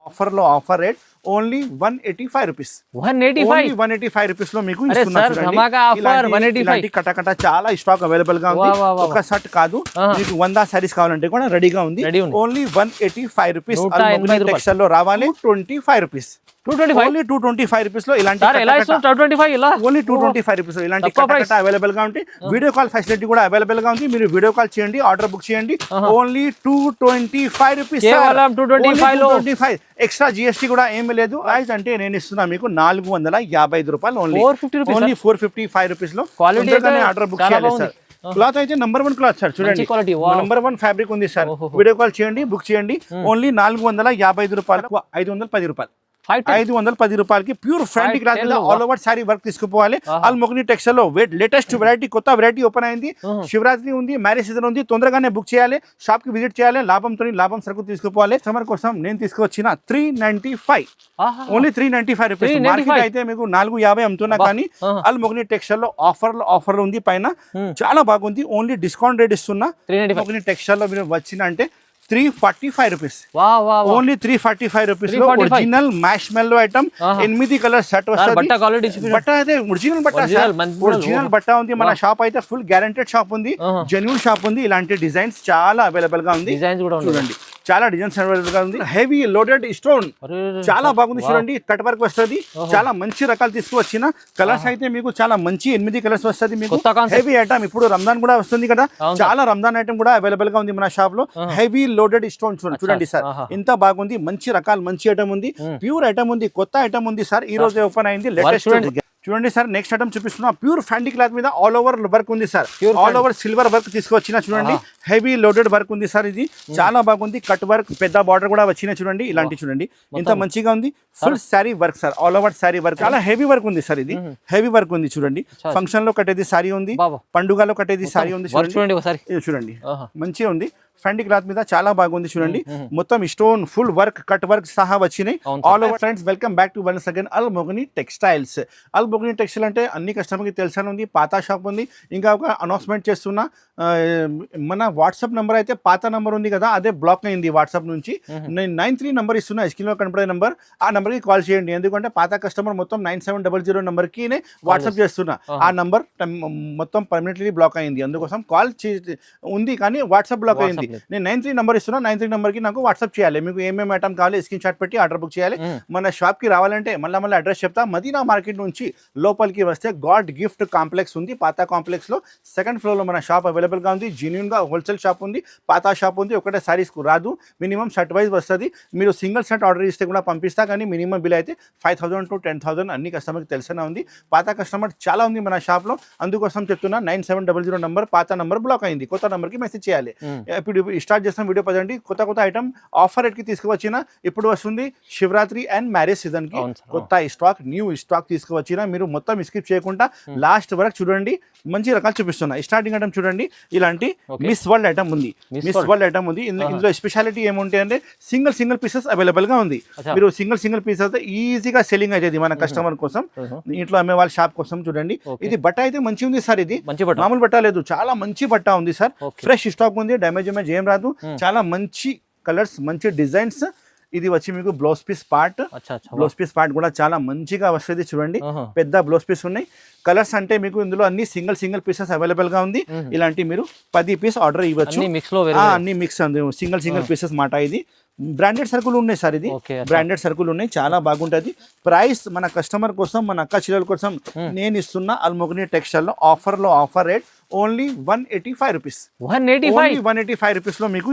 ఆఫర్లో offer rate only 185 rupees. 185 rupees లో మీకు ఇలాంటి కటకట చాలా స్టాక్ అవైలబుల్ గా ఉంది. ఒక సెట్ కాదు, మీకు 100 సారీస్ కావాలంటే కూడా రెడీగా ఉంది. Only 185 rupees. టెక్స్టైల్ లో రావాలి 25 రూపీస్. ఓన్లీ 225 రూపీస్ లో ఇలాంటి ఓన్లీ 225 రూపీస్ ఇలాంటి కటకట అవైలబుల్ గా ఉంది. వీడియో కాల్ ఫెసిలిటీ కూడా అవైలబుల్ గా ఉంది. మీరు వీడియో కాల్ చేయండి, ఆర్డర్ బుక్ చేయండి. Only 225 rupees. 225 ఎక్స్ట్రా జిఎస్టీ కూడా ఏమీ లేదు. ప్రైస్ అంటే నేను ఇస్తున్నా మీకు 455 రూపాయలు. ఓన్లీ 455 రూపీస్ లో ఆర్డర్ బుక్ చేయాలి సార్. క్లాత్ అయితే నంబర్ 1 క్లాత్ సార్. చూడండి, నంబర్ 1 ఫ్యాబ్రిక్ ఉంది సార్. వీడియో కాల్ చేయండి, బుక్ చేయండి. ఓన్లీ 455 రూపాయలు, 510 రూపాయలు. 510 రూపాయలకి ప్యూర్ ఫ్యాంటీ క్లాత్ మీద ఆల్ ఓవర్ సారీ వర్క్ తీసుకుపోవాలి. అల్మోగ్ని టెక్స్టైల్ లో లేటెస్ట్ వెరైటీ, కొత్త వెరైటీ ఓపెన్ అయింది. శివరాత్రి ఉంది, మ్యారేజ్ సీజన్ ఉంది. తొందరగానే బుక్ చేయాలి, షాప్ కి విజిట్ చేయాలి. లాభం సరుకు తీసుకుపోవాలి. సమ్మర్ కోసం నేను తీసుకొచ్చిన 395, ఓన్లీ 395 రూపీస్. మార్కెట్ అయితే మీకు 450 అమ్ముతున్నా, కానీ అల్మోగ్ని టెక్స్టైల్ లో ఆఫర్ ఉంది. పైన చాలా బాగుంది. ఓన్లీ డిస్కౌంట్ రేట్ ఇస్తున్నా. అల్మోగ్ని టెక్స్టైల్ లో మీరు వచ్చిన అంటే 345 రూపీస్. ఓన్లీ 345 రూపీస్ లో ఒరిజినల్ మ్యాష్ మెల్లో ఐటమ్ 8 కలర్ సెట్ వస్తుంది. బట్ట అయితే ఒరిజినల్ బట్ట, ఒరిజినల్ బట్ట ఉంది. మన షాప్ అయితే ఫుల్ గ్యారంటెడ్ షాప్ ఉంది, జెన్యూన్ షాప్ ఉంది. ఇలాంటి డిజైన్స్ చాలా అవైలబుల్ గా ఉంది. చూడండి, చాలా డిజైన్స్ అవైలబుల్ గా ఉంది. హెవీ లోడెడ్ స్టోన్ చాలా బాగుంది. చూడండి, కట్ వర్క్ వస్తుంది. చాలా మంచి రకాలు తీసుకువచ్చిన కలర్స్ అయితే మీకు చాలా మంచి 8 కలర్స్ వస్తుంది. మీకు హెవీ ఐటమ్. ఇప్పుడు రంజాన్ కూడా వస్తుంది కదా, చాలా రంజాన్ ఐటమ్ కూడా అవైలబుల్ గా ఉంది మన షాప్ లో. హెవీ లోడెడ్ స్టోన్ చూడండి సార్, ఎంత బాగుంది. మంచి రకాలు, మంచి ఐటమ్ ఉంది. ప్యూర్ ఐటమ్ ఉంది, కొత్త ఐటమ్ ఉంది సార్. ఈ రోజు ఓపెన్ అయింది లేటెస్ట్. చూడండి సార్, నెక్స్ట్ ఐటమ్ చూపిస్తున్నా. ప్యూర్ ఫ్యాంటీ క్లాత్ మీద ఆల్ ఓవర్ వర్క్ ఉంది sir. All over silver work తీసుకొచ్చిన. చూడండి, హెవీ లోడెడ్ వర్క్ ఉంది సార్. ఇది చాలా బాగుంది. కట్ వర్క్, పెద్ద బార్డర్ కూడా వచ్చిన. చూడండి, ఇలాంటి చూడండి ఎంత మంచిగా ఉంది. Full sari work sir, all over sari work. చాలా హెవీ వర్క్ ఉంది సార్. ఇది హెవీ వర్క్ ఉంది. చూడండి, ఫంక్షన్ లో కట్టేది సారీ ఉంది, పండుగలో కట్టేది సారీ ఉంది. చూడండి, మంచిగా ఉంది. ఫ్యాంటీ క్లాత్ మీద చాలా బాగుంది. చూడండి, మొత్తం stone full work, cut work సహా వచ్చినాయి. All over. Friends, welcome back to once again అల్మోగ్ని textiles. అల్మోగ్ని textile అంటే అన్ని కస్టమర్కి తెలిసాను ఉంది. పాత షాప్ ఉంది. ఇంకా ఒక అనౌన్స్మెంట్ చేస్తున్నా, మన వాట్సాప్ నెంబర్ అయితే పాత నెంబర్ ఉంది కదా, అదే బ్లాక్ అయింది వాట్సాప్ నుంచి. నేను 93 నెంబర్ ఇస్తున్నా, స్క్రీన్ లో కనపడే నెంబర్. ఆ నెంబర్కి కాల్ చేయండి. ఎందుకంటే పాత కస్టమర్ మొత్తం 9700 నెంబర్కి వాట్సాప్ చేస్తున్నా. ఆ నెంబర్ మొత్తం పర్మనెంట్లీ బ్లాక్ అయింది. అందుకోసం కాల్ ఉంది, కానీ వాట్సాప్ బ్లాక్ అయింది. నేను 93 నెంబర్ ఇస్తున్నా. 93 నెంబర్కి నాకు వాట్సాప్ చేయాలి. మీకు ఏమేమి ఐటమ్ కావాలి స్క్రీన్ షాట్ పెట్టి ఆర్డర్ బుక్ చేయాలి. మన షాప్కి రావాలంటే మళ్ళీ అడ్రస్ చెప్తా. మదీనా మార్కెట్ నుంచి లోపలికి వస్తే గాడ్ గిఫ్ట్ కాంప్లెక్స్ ఉంది. పాత కాంప్లెక్స్ లో 2nd ఫ్లోర్ లో మన షాప్ అవైలబుల్ గా ఉంది. జెన్యూన్ గా హోల్సేల్ షాప్ ఉంది, పాత షాప్ ఉంది. ఒకటే సారీస్ రాదు, మినిమం సెట్ వైజ్ వస్తుంది. మీరు సింగిల్ సెట్ ఆర్డర్ ఇస్తే కూడా పంపిస్తా, కానీ మినిమం బిల్ అయితే 5000 to 10,000 అన్ని కస్టమర్కి తెలిసిన ఉంది. పాత కస్టమర్ చాలా ఉంది మన షాప్ లో. అందుకోసం చెప్తున్నా, 9700 నెంబర్ పాత నెంబర్ బ్లాక్ అయింది. కొత్త నెంబర్ కి మెసేజ్ చేయాలి. ఇప్పుడు స్టార్ట్ చేస్తాం వీడియో. పదండి, కొత్త ఐటమ్ ఆఫర్ రేట్ కి తీసుకువచ్చిన. ఇప్పుడు వస్తుంది శివరాత్రి అండ్ మ్యారేజ్ సీజన్ కి కొత్త స్టాక్, న్యూ స్టాక్ తీసుకువచ్చిన. మీరు మొత్తం స్కిప్ చేయకుండా లాస్ట్ వరకు చూడండి. మంచి రకాలు చూపిస్తున్నా. స్టార్టింగ్ ఐటమ్ చూడండి, ఇలాంటి మిస్ వరల్డ్ ఐటమ్ ఉంది. మిస్ వరల్డ్ ఐటమ్ ఉంది. ఇందులో స్పెషాలిటీ ఏముంటాయి అంటే సింగిల్ పీసెస్ అవైలబుల్ గా ఉంది. మీరు సింగిల్ పీసెస్ అయితే ఈజీగా సెల్లింగ్ అవుతుంది మన కస్టమర్ కోసం, ఇంట్లో అమ్మే వాళ్ళ షాప్ కోసం. చూడండి, ఇది బట్ట అయితే మంచి ఉంది సార్. ఇది మామూలు బట్ట లేదు, చాలా మంచి బట్ట ఉంది సార్. ఫ్రెష్ స్టాక్ ఉంది, డ్యామేజ్ ఏం రాదు. చాలా మంచి కలర్స్, మంచి డిజైన్స్. ఇది వచ్చి మీకు blouse piece part. Blouse piece part కూడా చాలా మంచిగా వస్తుంది. చూడండి, పెద్ద బ్లౌజ్ పీస్ ఉన్నాయి. కలర్స్ అంటే మీకు ఇందులో అన్ని సింగిల్ పీసెస్ అవైలబుల్ గా ఉంది. ఇలాంటి మీరు 10 పీస్ ఆర్డర్ ఇవ్వచ్చు. అన్ని మిక్స్ అంది, సింగిల్ పీసెస్ మాట. ఇది బ్రాండెడ్ సరుకులు ఉన్నాయి సార్. ఇది బ్రాండెడ్ సరుకులు ఉన్నాయి, చాలా బాగుంటది. ప్రైస్ మన కస్టమర్ కోసం, మన అక్క చెల్లెల కోసం నేను ఇస్తున్న అల్మోగ్ని టెక్స్టైల్ లో offer rate only 185 rupees. 185 rupees లో మీకు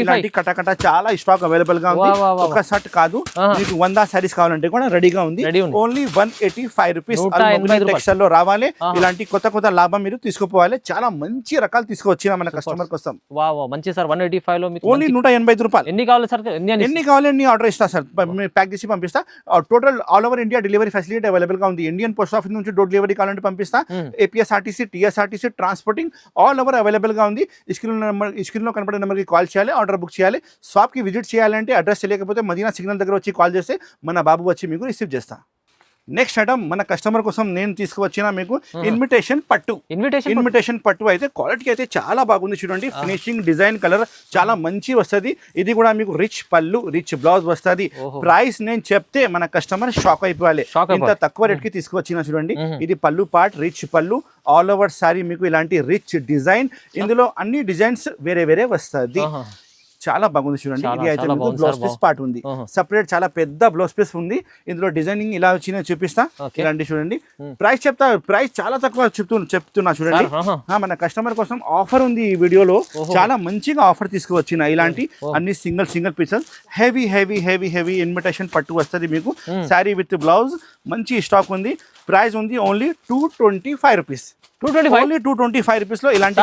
ఇలాంటి కటకట చాలా స్టాక్ అవైలబుల్ గా ఉంది. ఒక సెట్ కాదు, మీకు 100 సారీస్ కావాలంటే కూడా రెడీగా ఉంది. Only 185 rupees. టెక్స్టైల్ లో రావాలి. ఇలాంటి కొత్త లాభం మీరు తీసుకుపోవాలి. చాలా మంచి రకాలు తీసుకువచ్చిన మన కస్టమర్ కోసం. మంచి సార్, 185 లో ఓన్లీ 185 రూపాయలు. ఎన్ని కావాలి సార్? ఎన్ని కావాలి అన్ని ఆర్డర్ ఇస్తా సార్. ప్యాక్ చేసి పంపిస్తా. Total all over India delivery facility available గా ఉంది. ఇండియన్ పోస్ట్ ఆఫీస్ నుంచి డోర్ డెలివరీ కావాలంటే పంపిస్తా. APSRTC, TSRTC transporting all over available గా ఉంది. స్క్రీన్ లో కనపడే నెంబర్కి కాల్ చేయాలి, ఆర్డర్ బుక్ చేయాలి. షాప్ కి విజిట్ చేయాలంటే అడ్రస్ తెలియకపోతే మదీనా సిగ్నల్ దగ్గర వచ్చి కాల్ చేస్తే మన బాబు వచ్చి మీకు రిసీవ్ చేస్తా. నెక్స్ట్ ఐటమ్ మన కస్టమర్ కోసం నేను తీసుకువచ్చిన మీకు ఇన్విటేషన్ పట్టు అయితే క్వాలిటీ అయితే చాలా బాగుంది చూడండి. ఫినిషింగ్ డిజైన్ కలర్ చాలా మంచి వస్తుంది. ఇది కూడా మీకు రిచ్ పళ్ళు రిచ్ బ్లౌజ్ వస్తుంది. ప్రైస్ నేను చెప్తే మన కస్టమర్ షాక్ అయిపోవాలి, ఇంత తక్కువ రేట్ కి తీసుకువచ్చిన చూడండి. ఇది పళ్ళు పార్ట్ రిచ్ పళ్ళు, ఆల్ ఓవర్ సారీ మీకు ఇలాంటి రిచ్ డిజైన్. ఇందులో అన్ని డిజైన్స్ వేరే వేరే వస్తుంది. చాలా బాగుంది చూడండి. ఇది అయితే మీకు బ్లౌజ్ పీస్ పార్ట్ ఉంది, సెపరేట్ చాలా పెద్ద బ్లౌజ్ పీస్ ఉంది. ఇందులో డిజైనింగ్ ఇలా వచ్చింది చూపిస్తా. ఇలాంటి చూడండి. ప్రైస్ చెప్తా, ప్రైస్ చాలా తక్కువ చెప్తున్నా చూడండి. మన కస్టమర్ కోసం ఆఫర్ ఉంది ఈ వీడియోలో. చాలా మంచిగా ఆఫర్ తీసుకువచ్చిన ఇలాంటి అన్ని single pieces heavy heavy heavy heavy invitation పట్టు వస్తుంది మీకు. శారీ విత్ బ్లౌజ్ మంచి స్టాక్ ఉంది. ప్రైస్ ఉంది ఓన్లీ 225 రూపీస్. ఓన్లీ 225 రూపీస్ లో ఇలాంటి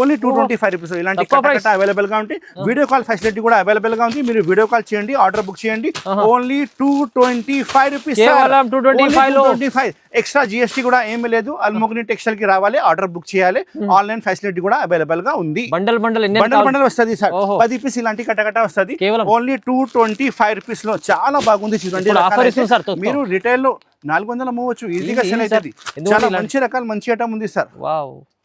ఓన్లీ 225 రూపీస్ ఇలాంటి అవైలబుల్ గా ఉంటాయి. వీడియో కాల్ ఫెసిలిటీ కూడా అవైలబుల్ గా ఉంది. మీరు వీడియో కాల్ చేయండి, ఆర్డర్ బుక్ చేయండి. Only 225 rupees. 225 ఎక్స్ట్రా జిఎస్టీ కూడా ఏమీ లేదు. అల్మోగ్ని టెక్స్టైల్ కి రావాలి, ఆర్డర్ బుక్ చేయాలి. ఆన్లైన్ ఫెసిలిటీ కూడా అవైలబుల్ గా ఉంది. బండల్ వస్తుంది సార్, 10 పీస్ ఇలాంటి కట్టకట్ట వస్తుంది. ఓన్లీ 225 రూపీస్ లో చాలా బాగుంది చూడండి. మీరు రిటైల్ లో 400 అమ్మవచ్చు, ఈజీగా సెల్ అవుతుంది. చాలా మంచి రకాలు మంచి ఐటమ్ ఉంది సార్.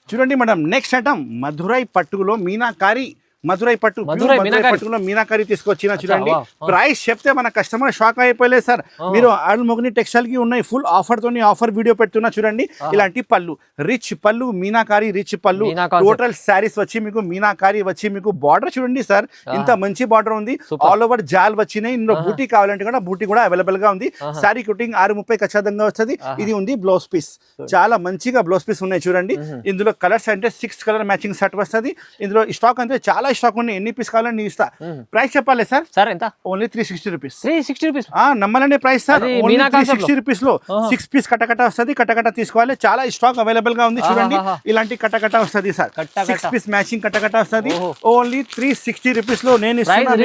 చూడండి మేడం, నెక్స్ట్ ఐటమ్ మధురై పట్టులో మీనాకారి. మధురై పట్టులో మీనాకారి తీసుకొచ్చిన చూడండి. ప్రైస్ చెప్తే మన కస్టమర్ షాక్ అయిపోయలేదు సార్. మీరు అల్మోగ్ని టెక్స్టైల్ కి ఉన్నాయి ఫుల్ ఆఫర్ తోని ఆఫర్ వీడియో పెడుతున్నా చూడండి. ఇలాంటి పళ్ళు రిచ్ పళ్ళు, మీనాకారి రిచ్ పళ్ళు. టోటల్ శారీస్ వచ్చి మీకు మీనాకారి వచ్చి మీకు బార్డర్ చూడండి సార్, ఇంత మంచి బార్డర్ ఉంది. ఆల్ ఓవర్ జాల్ వచ్చినాయి. ఇందులో బూటీ కావాలంటే కూడా బూటీ కూడా అవైలబుల్ గా ఉంది. శారీ కుటింగ్ 630 ఖచ్చితంగా వస్తుంది. ఇది ఉంది బ్లౌజ్ పీస్, చాలా మంచిగా బ్లౌజ్ పీస్ ఉన్నాయి చూడండి. ఇందులో కలర్స్ అంటే 6 కలర్ మ్యాచింగ్ సెట్ వస్తుంది. ఇందులో స్టాక్ అంటే చాలా స్టాక్ ఉన్నాయి. ఎన్ని పీస్ కావాలని ఇస్తా. ప్రైస్ చెప్పాలి సార్ ఎంత? Only 360 rupees. 360 రూపీస్ నమ్మలనే ప్రైస్ సార్. ఓన్లీ 360 రూపీస్ లో 6 పీస్ కట్టకట్ట వస్తుంది. కట్టకట్ట తీసుకోవాలి. చాలా స్టాక్ అవైలబుల్ గా ఉంది చూడండి. ఇలాంటి కట్టకట్ట వస్తుంది సార్. 6 పీస్ మ్యాచింగ్ కట్టకట్ట వస్తుంది. ఓన్లీ 360 రూపీస్ లో నేను ఇస్తున్నా.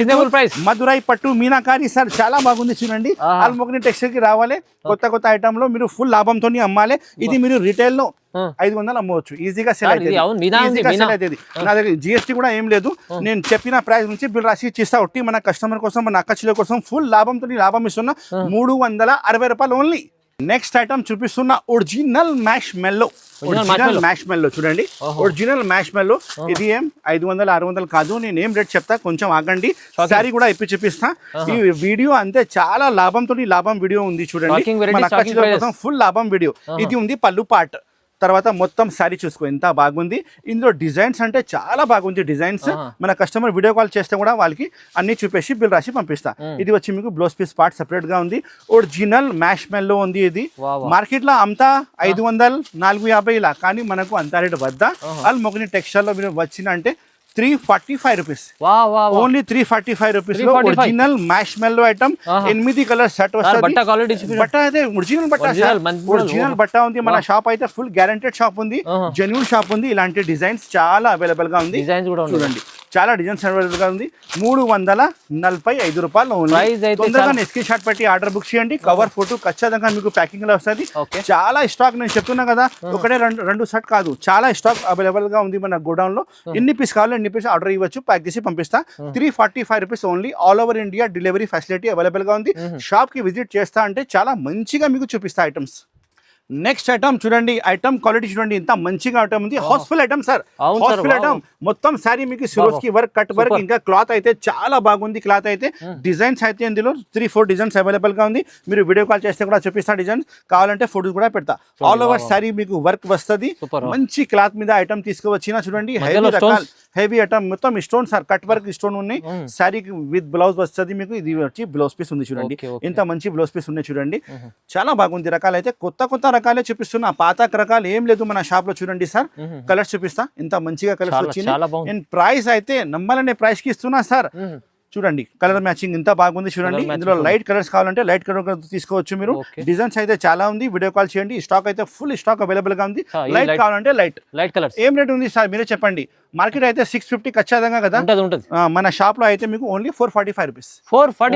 మధురై పట్టు మీనాకారి సార్, చాలా బాగుంది చూడండి. అల్మోగ్ని టెక్స్టైల్ కి రావాలి. కొత్త ఐటమ్ లో మీరు ఫుల్ లాభంతో అమ్మాలి. ఇది మీరు రిటైల్ లో 500 అమ్మవచ్చు, ఈజీగా సెల్ అవుతుంది. నా దగ్గర జిఎస్టీ కూడా ఏం లేదు. నేను చెప్పిన ప్రైస్ నుంచి బిల్ రాసి ఇస్తా. ఒట్టి మన కస్టమర్ కోసం, మన అక్క చెల్లెల కోసం ఫుల్ లాభంతో లాభం ఇస్తున్నా. 360 రూపాయలు ఓన్లీ. నెక్స్ట్ ఐటమ్ చూపిస్తున్న ఒరిజినల్ మ్యాష్ మెల్లో. చూడండి, ఒరిజినల్ మ్యాష్ మెల్లో. ఇది ఏం 500 600 కాదు. నేను ఏం రేట్ చెప్తా, కొంచెం ఆగండి. శారీ కూడా ఇప్పి చూపిస్తా. ఈ వీడియో అంతే చాలా లాభంతో లాభం వీడియో ఉంది చూడండి. మన అక్క చెల్లెల కోసం ఫుల్ లాభం వీడియో. ఇది ఉంది పళ్ళు పార్ట్. తర్వాత మొత్తం శారీ చూసుకో ఎంత బాగుంది. ఇందులో డిజైన్స్ అంటే చాలా బాగుంది డిజైన్స్. మన కస్టమర్ వీడియో కాల్ చేస్తే కూడా వాళ్ళకి అన్ని చూపేసి బిల్ రాసి పంపిస్తా. ఇది వచ్చి మీకు బ్లౌజ్ పీస్ పార్ట్ సెపరేట్ గా ఉంది. ఒరిజినల్ మ్యాష్ మెల్లో ఉంది. ఇది మార్కెట్ లో అంతా 500 450 ఇలా, కానీ మనకు అంత రేట్ వద్ద. అల్మోగ్ని టెక్స్టైల్ లో మీరు వచ్చిన అంటే 345 రూపీస్. ఓన్లీ 345 రూపీస్ లో ఒరిజినల్ మ్యాష్ మెల్లో ఐటమ్ 8 కలర్ సెట్ వస్తుంది. బట్ట అయితే ఒరిజినల్ బట్ట ఉంది. మన షాప్ అయితే ఫుల్ గ్యారంటెడ్ షాప్ ఉంది, జెన్యూన్ షాప్ ఉంది. ఇలాంటి డిజైన్స్ చాలా అవైలబుల్ గా ఉంది. చూడండి, చాలా డిజైన్స్ అవైలబుల్ గా ఉంది. 345 రూపాయలు ఓన్లీ. తొందరగా స్క్రీన్ షాట్ పెట్టి ఆర్డర్ బుక్ చేయండి. కవర్ ఫోటో ఖచ్చితంగా మీకు ప్యాకింగ్ లో వస్తుంది. చాలా స్టాక్ నేను చెప్తున్నా కదా, ఒకటే రెండు సెట్ కాదు, చాలా స్టాక్ అవైలబుల్ గా ఉంది మన గోడౌన్ లో. ఎన్ని పీస్ కావాలో ఎన్ని పీస్ ఆర్డర్ ఇవ్వచ్చు, ప్యాక్ చేసి పంపిస్తా. 345 rupees only. All over India delivery facility available గా ఉంది. షాప్ కి విజిట్ చేస్తా అంటే చాలా మంచిగా మీకు చూపిస్తా ఐటమ్స్. నెక్స్ట్ ఐటమ్ చూడండి, ఐటమ్ క్వాలిటీ చూడండి, ఇంత మంచిగా ఐటమ్ ఉంది. Houseful item sir, houseful item. మొత్తం సారీ మీకు సిరోస్కి వర్క్, కట్ వర్క్, ఇంకా క్లాత్ అయితే చాలా బాగుంది. క్లాత్ అయితే డిజైన్స్ అయితే ఇందులో 3-4 డిజైన్స్ అవైలబుల్ గా ఉంది. మీరు వీడియో కాల్ చేస్తే కూడా చూపిస్తా డిజైన్స్. కావాలంటే ఫోటోస్ కూడా పెడతా. ఆల్ ఓవర్ సారీ మీకు వర్క్ వస్తుంది. మంచి క్లాత్ మీద ఐటమ్ తీసుకువచ్చినా చూడండి. హెవీ ఐటమ్ మొత్తం stone sir, cut work stone ఉన్నాయి. శారీకి విత్ బ్లౌజ్ వస్తుంది మీకు. ఇది వచ్చి బ్లౌజ్ పీస్ ఉంది చూడండి. ఇంత మంచి బ్లౌజ్ పీస్ ఉన్నాయి చూడండి. చాలా బాగుంది. రకాలు అయితే కొత్త రకాలే చూపిస్తున్నా, పాత రకాలు ఏం లేదు మన షాప్ లో. చూడండి సార్, కలర్స్ చూపిస్తా. ఇంత మంచిగా కలర్స్ వచ్చింది. నేను ప్రైస్ అయితే నమ్మాలనే ప్రైస్ కి ఇస్తున్నా సార్. చూడండి, కలర్ మ్యాచింగ్ ఇంత బాగుంది చూడండి. ఇందులో లైట్ కలర్స్ కావాలంటే లైట్ కలర్ తీసుకోవచ్చు మీరు. డిజైన్స్ అయితే చాలా ఉంది. వీడియో కాల్ చేయండి. స్టాక్ అయితే ఫుల్ స్టాక్ అవైలబుల్ గా ఉంది. లైట్ కావాలంటే లైట్ కలర్. ఏం రేట్ ఉంది సార్ మీరే చెప్పండి. మార్కెట్ అయితే 650 ఖచ్చితంగా కదా. మన షాప్ లో అయితే మీకు ఓన్లీ 445 రూపీస్.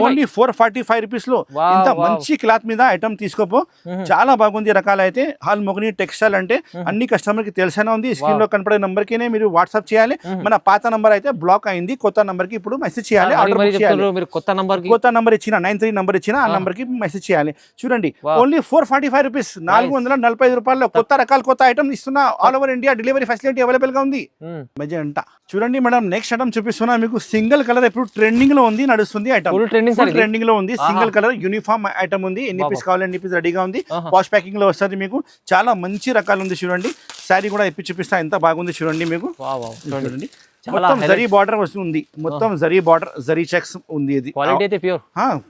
ఓన్లీ 445 రూపీస్ లో ఇంత మంచి క్లాత్ మీద ఐటమ్ తీసుకోపో. చాలా బాగుంది. రకాలు అయితే అల్మోగ్ని టెక్స్టైల్ అంటే అన్ని కస్టమర్ కి తెలిసిన ఉంది. స్క్రీన్ లో కనపడే నంబర్ కి మీరు వాట్సాప్ చేయాలి. మన పాత నంబర్ అయితే బ్లాక్ అయింది, కొత్త నంబర్ కి ఇప్పుడు మెసేజ్ చేయాలి. ఆర్డర్ బుక్ చేయాలి. మీరు కొత్త నంబర్ ఇచ్చిన 93 నంబర్ ఇచ్చిన ఆ నంబర్ కి మెసేజ్ చేయాలి. చూడండి ఓన్లీ 445 రూపీస్, 445 రూపాయల్లో కొత్త రకాల కొత్త ఐటమ్ ఇస్తున్నా. All over India delivery facility available గా ఉంది. మెజెంటా చూడండి మేడం, నెక్స్ట్ ఐటమ్ చూపిస్తున్నా మీకు. సింగిల్ కలర్ ఇప్పుడు ట్రెండింగ్ లో ఉంది, నడుస్తుంది ఐటమ్. ట్రెండింగ్ లో ఉంది, సింగిల్ కలర్ యూనిఫామ్ ఐటమ్ ఉంది. ఎన్ని పీస్ కావాలి ఎన్ని పీస్ రెడీగా ఉంది. వాష్ ప్యాకింగ్ లో వస్తుంది మీకు. చాలా మంచి రకాలు ఉంది చూడండి. శారీ కూడా ఇప్పి చూపిస్తా, ఎంత బాగుంది చూడండి మీకు. చూడండి మొత్తం జరీ బార్డర్ వస్తుంది, మొత్తం జరీ బార్డర్, జరీ చెక్స్ ఉంది. ఇది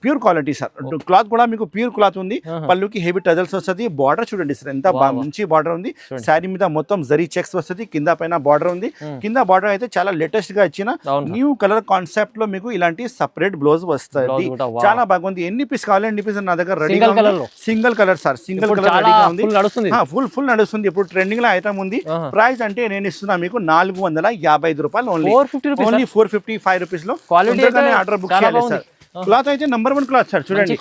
ప్యూర్ క్వాలిటీ సార్. క్లాత్ కూడా మీకు ప్యూర్ క్లాత్ ఉంది. పళ్ళుకి హెవీ టజల్స్ వస్తుంది. బార్డర్ చూడండి సార్, ఎంత మంచి బార్డర్ ఉంది. శారీ మీద మొత్తం జరీ చెక్స్ వస్తుంది. కింద పైన బార్డర్ ఉంది. కింద బార్డర్ అయితే చాలా లేటెస్ట్ గా ఇచ్చిన న్యూ కలర్ కాన్సెప్ట్ లో మీకు ఇలాంటి సపరేట్ బ్లౌజ్ వస్తుంది. చాలా బాగుంది. ఎన్ని పీస్ కావాలి ఎన్ని పీస్ నా దగ్గర రెడీగా ఉంది. Single colour sir, single colour రెడీగా ఉంది. ఫుల్ నడుస్తుంది. ఇప్పుడు ట్రెండింగ్ లో ఐటమ్ ఉంది. ప్రైస్ అంటే నేను ఇస్తున్నా మీకు 455 రూపాయలు. ఓన్లీ 455 రూపీస్ లో ఆర్డర్ బుక్ చేయాలి సార్. క్లాత్ అయితే నంబర్ 1 క్లాత్ సార్. చూడండి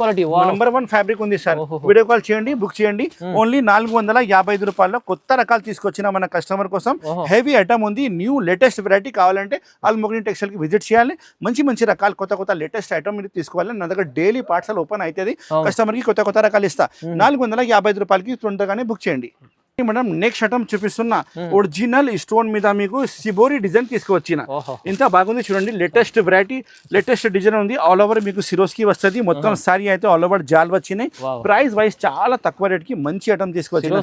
నంబర్ 1 ఫ్యాబ్రిక్ ఉంది సార్. వీడియో కాల్ చేయండి, బుక్ చేయండి. ఓన్లీ 455 రూపాయల్లో కొత్త రకాలు తీసుకొచ్చిన మన కస్టమర్ కోసం. హెవీ ఐటమ్ ఉంది, న్యూ లేటెస్ట్ వెరైటీ కావాలంటే ఆల్మోగ్ని టెక్స్టైల్ కి విజిట్ చేయాలి. మంచి రకాలు కొత్త లేటెస్ట్ ఐటమ్ మీరు తీసుకోవాలి. నా దగ్గర డైలీ పార్సల్ ఓపెన్ అవుతుంది. కస్టమర్ కి కొత్త రకాలు ఇస్తా. 455 రూపాయలకి తొందరగానే బుక్ చేయండి. మేడం నెక్స్ట్ ఐటమ్ చూపిస్తున్నా. ఒరిజినల్ స్టోన్ మీద మీకు సిబోరి డిజైన్ తీసుకువచ్చిన. ఇంత బాగుంది చూడండి. లేటెస్ట్ వెరైటీ, లేటెస్ట్ డిజైన్ ఉంది. ఆల్ ఓవర్ మీకు సిరోస్కి వస్తుంది. మొత్తం సారీ అయితే ఆల్ ఓవర్ జాల్ వచ్చినాయి. ప్రైస్ వైజ్ చాలా తక్కువ రేట్ కి మంచి ఐటమ్ తీసుకొచ్చిన.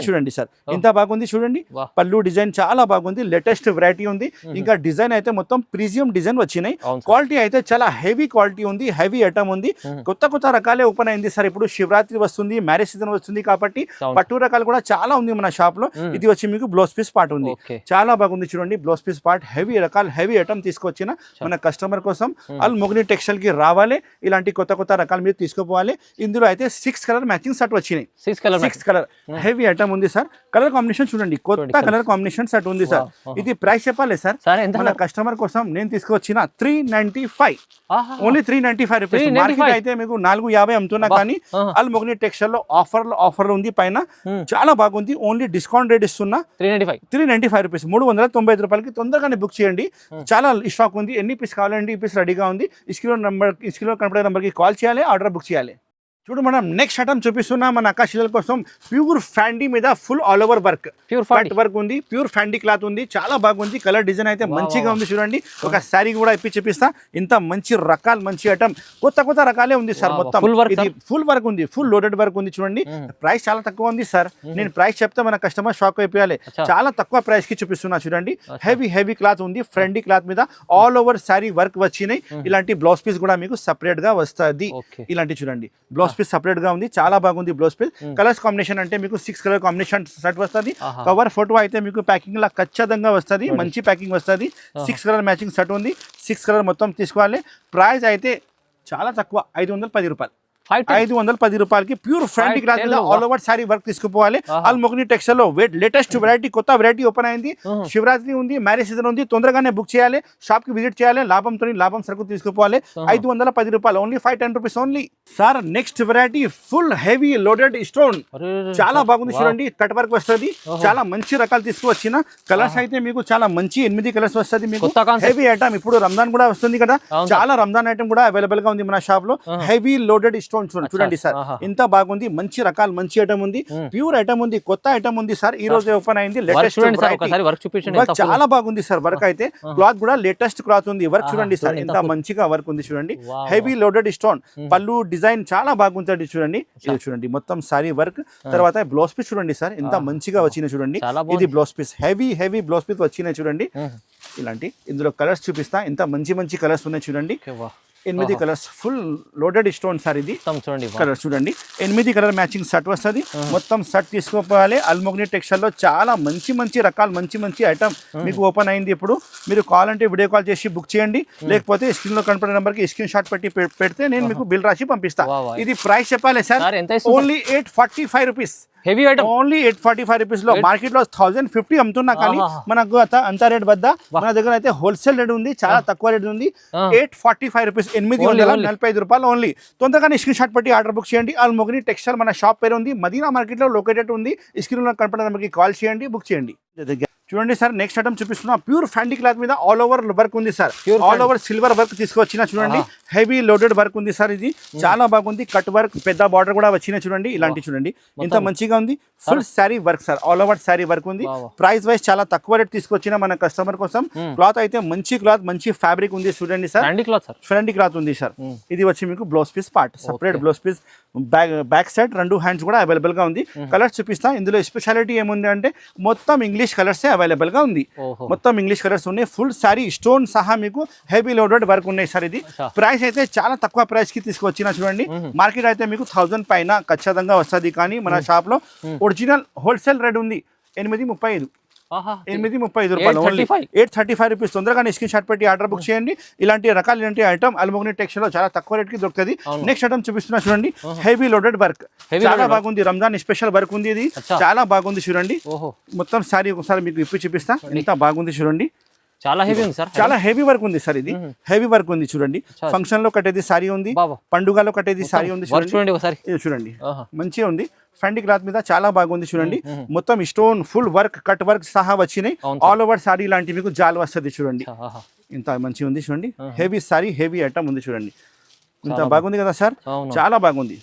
చూడండి సార్, ఇంత బాగుంది చూడండి. పళ్ళు డిజైన్ చాలా బాగుంది. లేటెస్ట్ వెరైటీ ఉంది. ఇంకా డిజైన్ అయితే మొత్తం ప్రీమియం డిజైన్ వచ్చినాయి. క్వాలిటీ అయితే చాలా హెవీ క్వాలిటీ ఉంది. హెవీ ఐటమ్ ఉంది. కొత్త రకాలే ఓపెన్ అయింది సార్. ఇప్పుడు శివరాత్రి వస్తుంది, మ్యారేజ్ సీజన్ వస్తుంది కాబట్టి పట్టు రకాలు కూడా చాలా ఉంది మన షాప్ లో. ఇది వచ్చి మీకు బ్లౌజ్ పీస్ పార్ట్ ఉంది. చాలా బాగుంది చూడండి. బ్లౌజ్ పీస్ పార్ట్ హెవీ రకాలు, హెవీ ఐటమ్ తీసుకొచ్చిన మన కస్టమర్ కోసం. ఆల్మోగ్ని టెక్స్టైల్ కి రావాలి. ఇలాంటి కొత్త రకాలు మీరు తీసుకుపోవాలి. ఇందులో అయితే 6 కలర్ మ్యాచింగ్ సెట్ వచ్చినాయి. 6 కలర్ హెవీ ఐటమ్ ఉంది సార్. కలర్ కాంబినేషన్ చూడండి, కొత్త కలర్ కాంబినేషన్ సెట్ ఉంది సార్. ఇది ప్రైస్ చెప్పాలి సార్. మన కస్టమర్ కోసం నేను తీసుకొచ్చిన 395, ఓన్లీ 395 రూపీస్. మార్కెట్ అయితే మీకు 450 అమ్ముతున్నా కానీ ఆల్మోగ్ని టెక్స్టైల్ లో ఆఫర్ ఉంది పైన. చాలా బాగుంది. ఓన్లీ డిస్కౌంట్ రేట్ ఇస్తున్నా 395 రూపీస్, 395 రూపాయలకి తొందరగానే బుక్ చేయండి. చాలా స్టాక్ ఉంది. ఎన్ని పీస్ కావాలండి ఈ పీస్ రెడీగా ఉంది. స్క్రీన్లో కనపడే నెంబర్కి కాల్ చేయాలి, ఆర్డర్ బుక్ చేయాలి. చూడు మనం నెక్స్ట్ ఐటమ్ చూపిస్తున్నా మన ఆకాశీల కోసం. ప్యూర్ ఫ్యాండీ మీద full all over work, pure work ఉంది. ప్యూర్ ఫ్యాండీ క్లాత్ ఉంది. చాలా బాగుంది. కలర్ డిజైన్ అయితే మంచిగా ఉంది చూడండి. ఒక శారీ కూడా ఇప్పి చూపిస్తా. ఇంత మంచి రకాలు, మంచి ఐటమ్, కొత్త రకాలే ఉంది సార్. మొత్తం ఇది ఫుల్ వర్క్ ఉంది, ఫుల్ లోడెడ్ వర్క్ ఉంది చూడండి. ప్రైస్ చాలా తక్కువ ఉంది సార్. నేను ప్రైస్ చెప్తే మన కస్టమర్ షాక్ అయిపోయాలి. చాలా తక్కువ ప్రైస్ కి చూపిస్తున్నా చూడండి. హెవీ క్లాత్ ఉంది. ఫ్రెండీ క్లాత్ మీద ఆల్ ఓవర్ శారీ వర్క్ వచ్చినాయి. ఇలాంటి బ్లౌజ్ పీస్ కూడా మీకు సపరేట్ గా వస్తుంది. ఇలాంటి చూడండి బ్లౌజ్ పీస్ సపరేట్ గా ఉంది. చాలా బాగుంది బ్లౌజ్ పీస్. కలర్స్ కాంబినేషన్ అంటే మీకు 6 కలర్ కాంబినేషన్ సెట్ వస్తుంది. కవర్ ఫోటో అయితే మీకు ప్యాకింగ్ లా ఖచ్చితంగా వస్తుంది. మంచి ప్యాకింగ్ వస్తుంది. 6 కలర్ మ్యాచింగ్ సెట్ ఉంది. 6 కలర్ మొత్తం తీసుకోవాలి. ప్రైస్ అయితే చాలా తక్కువ, 510 రూపాయలు. 510 రూపాయలకి ప్యూర్ ఫ్యాండీ క్లాత్ మీద ఆల్ ఓవర్ సారీ వర్క్ తీసుకుపోవాలి. ఆల్మోగ్ని టెక్స్టైల్ లో లేటెస్ట్ వెరైటీ, కొత్త వెరైటీ ఓపెన్ అయింది. శివరాత్రి ఉంది, మ్యారేజ్ సీజన్ ఉంది. తొందరగానే బుక్ చేయాలి, షాప్ కి విజిట్ చేయాలి. లాభం సరుకు తీసుకుపోవాలి. 510 రూపాయలు, only 510 rupees only. Sir next variety full heavy loaded stone. చాలా బాగుంది చూడండి. కట్ వర్క్ వస్తుంది. చాలా మంచి రకాలు తీసుకువచ్చిన. కలర్స్ అయితే మీకు చాలా మంచి 8 కలర్స్ వస్తుంది మీకు. Heavy item. ఇప్పుడు రంజాన్ కూడా వస్తుంది కదా, చాలా రంజాన్ ఐటమ్ కూడా అవైలబుల్ గా ఉంది మన షాప్ లో. హెవీ లోడెడ్ స్టోన్ చూడండి సార్. ఇంత బాగుంది. మంచి రకాలు, మంచి ఐటమ్ ఉంది. ప్యూర్ ఐటమ్ ఉంది. కొత్త ఐటమ్ ఉంది సార్. ఈ రోజు ఓపెన్ అయింది. లేటెస్ట్ వర్క్ చాలా బాగుంది సార్. వర్క్ అయితే క్లాత్ కూడా లేటెస్ట్ క్లాత్ ఉంది. వర్క్ చూడండి సార్, ఎంత మంచిగా వర్క్ ఉంది చూడండి. Heavy loaded stone. పళ్ళు డిజైన్ చాలా బాగుంటుంది చూడండి. ఇది చూడండి మొత్తం సారీ వర్క్. తర్వాత బ్లౌజ్ పీస్ చూడండి సార్, ఎంత మంచిగా వచ్చినాయి చూడండి. ఇది blouse piece, heavy blouse piece వచ్చినాయి చూడండి. ఇలాంటి ఇందులో కలర్స్ చూపిస్తా. ఎంత మంచి కలర్స్ ఉన్నాయి చూడండి. 8 colours full loaded stone sir. ఇది కలర్ చూడండి. 8 కలర్ మ్యాచింగ్ సెట్ వస్తుంది. మొత్తం సెట్ తీసుకోవాలి. ఆల్మోగ్ని టెక్స్టైల్ లో చాలా మంచి రకాలు, మంచి ఐటమ్ మీకు ఓపెన్ అయింది. ఇప్పుడు మీరు కాల్ అంటే వీడియో కాల్ చేసి బుక్ చేయండి. లేకపోతే స్క్రీన్ లో కనపడే నెంబర్ కి స్క్రీన్ షాట్ పెడితే నేను మీకు బిల్ రాసి పంపిస్తా. ఇది ప్రైస్ చెప్పాలి sir. Only 845 rupees. Heavy item only 845 rupees లో. మార్కెట్ లో 1050 అమ్ముతున్నా కానీ మనకు అంత రేట్ వద్ద మన దగ్గర అయితే హోల్సేల్ రేట్ ఉంది. చాలా తక్కువ రేట్ ఉంది. 845 రూపీస్, 845 రూపాయలు ఓన్లీ. తొందరగానే స్క్రీన్ షాట్ పెట్టి ఆర్డర్ బుక్ చేయండి. ఆల్మోగ్ని టెక్స్టైల్ మన షాప్ పేరు ఉంది. మదీనా మార్కెట్ లో లొకేటెడ్ ఉంది. స్క్రీన్ లో కనపడే నెంబర్కి కాల్ చేయండి, బుక్ చేయండి. చూడండి సార్ నెక్స్ట్ ఐటమ్ చూపిస్తున్నా ప్యూర్ ఫ్యాండీ క్లాత్ మీద ఆల్ ఓవర్ వర్క్ ఉంది sir all over silver work తీసుకొచ్చిన చూడండి హెవీ లోడెడ్ వర్క్ ఉంది సార్ ఇది చాలా బాగుంది కట్ వర్క్ పెద్ద బార్డర్ కూడా వచ్చిన చూడండి ఇలాంటి చూడండి ఎంత మంచిగా ఉంది full sari work sir all over sari work ఉంది ప్రైస్ వైస్ చాలా తక్కువ రేట్ తీసుకొచ్చిన మన కస్టమర్ కోసం క్లాత్ అయితే మంచి క్లాత్ మంచి ఫ్యాబ్రిక్ ఉంది చూడండి సార్ ఫ్యాండీ క్లాత్ ఉంది సార్ ఇది వచ్చి మీకు blouse piece part separate blouse piece back side 2 hands కూడా అవైలబుల్ గా ఉంది కలర్స్ చూపిస్తా ఇందులో స్పెషాలిటీ ఏముంది అంటే మొత్తం ఇంగ్లీష్ కలర్స్ అవైలబుల్ గా ఉంది మొత్తం ఇంగ్లీష్ కలర్స్ ఉన్నాయి ఫుల్ సారీ స్టోన్ సహా మీకు హెవీ లోడెడ్ వర్క్ ఉన్నాయి సార్ ఇది ప్రైస్ అయితే చాలా తక్కువ ప్రైస్ కి తీసుకొచ్చిన చూడండి మార్కెట్ అయితే మీకు 1000 పైన ఖచ్చితంగా వస్తుంది కానీ మన షాప్ లో ఒరిజినల్ హోల్సేల్ రేట్ ఉంది 835 రూపాయలు ఓన్లీ 835 రూపీస్ తొందరగా స్క్రీన్ షాట్ పెట్టి ఆర్డర్ బుక్ చేయండి ఇలాంటి రకాల ఇలాంటి ఐటమ్ అల్మోగ్ని టెక్స్టైల్ లో చాలా తక్కువ రేట్ కి దొరుకుతుంది నెక్స్ట్ ఐటమ్ చూపిస్తున్నా చూడండి హెవీ లోడెడ్ వర్క్ చాలా బాగుంది రంజాన్ స్పెషల్ వర్క్ ఉంది ఇది చాలా బాగుంది చూడండి మొత్తం సారీ ఒకసారి మీకు ఇప్పి చూపిస్తా ఎంత బాగుంది చూడండి చాలా హెవీ ఉంది సార్ చాలా హెవీ వర్క్ ఉంది సార్ ఇది హెవీ వర్క్ ఉంది చూడండి ఫంక్షన్ లో కట్టేది సారీ ఉంది పండుగలో కట్టేది సారీ ఉంది చూడండి మంచిగా ఉంది ఫ్యాండీ క్లాత్ మీద చాలా బాగుంది చూడండి మొత్తం stone full work cut work సహా వచ్చినాయి ఆల్ ఓవర్ సారీ లాంటి మీకు జాల్ వస్తుంది చూడండి ఇంత మంచిగా ఉంది చూడండి హెవీ సారీ హెవీ ఐటమ్ ఉంది చూడండి ఇంత బాగుంది కదా సార్ చాలా బాగుంది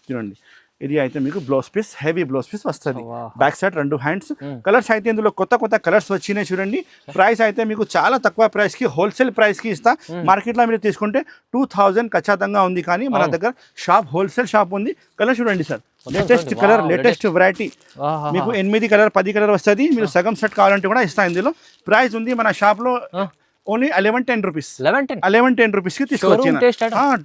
చూడండి ఇది అయితే మీకు blouse piece heavy blouse piece వస్తుంది బ్యాక్ సైడ్ 2 హ్యాండ్స్ కలర్స్ అయితే ఇందులో కొత్త కలర్స్ వచ్చినాయి చూడండి ప్రైస్ అయితే మీకు చాలా తక్కువ ప్రైస్ కి హోల్సేల్ ప్రైస్ కి ఇస్తా మార్కెట్ లో మీరు తీసుకుంటే 2000 ఖచ్చితంగా ఉంది కానీ మన దగ్గర షాప్ హోల్సేల్ షాప్ ఉంది కలర్ చూడండి sir latest colour latest variety మీకు 8 కలర్ 10 కలర్ వస్తుంది మీరు సగం సెట్ కావాలంటే కూడా ఇస్తా ఇందులో ప్రైస్ ఉంది మన షాప్ లో ఓన్లీ 1110 రూపీస్ 1110 రూపీస్ కి తీసుకొచ్చిన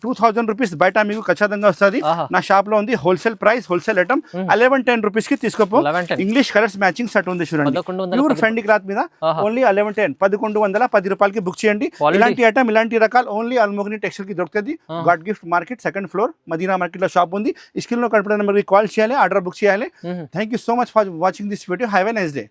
2000 రూపీస్ బయట మీకు ఖచ్చితంగా వస్తుంది నా షాప్ లో ఉంది wholesale price wholesale item 1110 rupees కి తీసుకోపో ఇంగ్లీష్ కలర్స్ మ్యాచింగ్ సెట్ ఉంది చూడండి ప్యూర్ ఫ్యాండీ క్లాత్ మీద ఓన్లీ 1110 రూపాయలకి బుక్ చేయండి ఇలాంటి ఐటమ్ ఇలాంటి రకాలు ఓన్లీ అల్మోగ్ని టెక్స్టైల్ కి దొరుకుతుంది God gift market second floor Madina market లో షాప్ ఉంది స్క్రీన్ లో కనపడే నెంబర్ కి కాల్ చేయాలి ఆర్డర్ బుక్ చేయాలి thank you so much for watching this video have a nice day